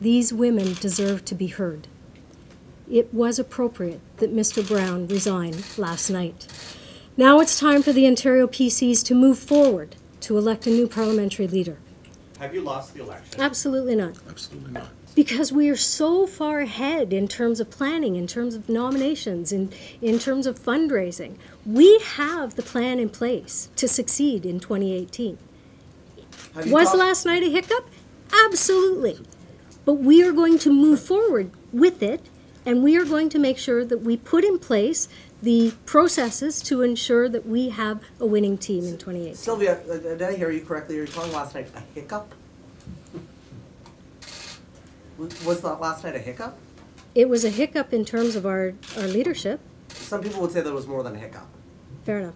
These women deserve to be heard. It was appropriate that Mr. Brown resigned last night. Now it's time for the Ontario PCs to move forward to elect a new parliamentary leader. Have you lost the election? Absolutely not. Absolutely not. Because we are so far ahead in terms of planning, in terms of nominations, in terms of fundraising. We have the plan in place to succeed in 2018. Was last night a hiccup? Absolutely. But we are going to move forward with it, and we are going to make sure that we put in place the processes to ensure that we have a winning team in 2018. Sylvia, did I hear you correctly? You were calling last night a hiccup? Was that last night a hiccup? It was a hiccup in terms of our leadership. Some people would say there was more than a hiccup. Fair enough.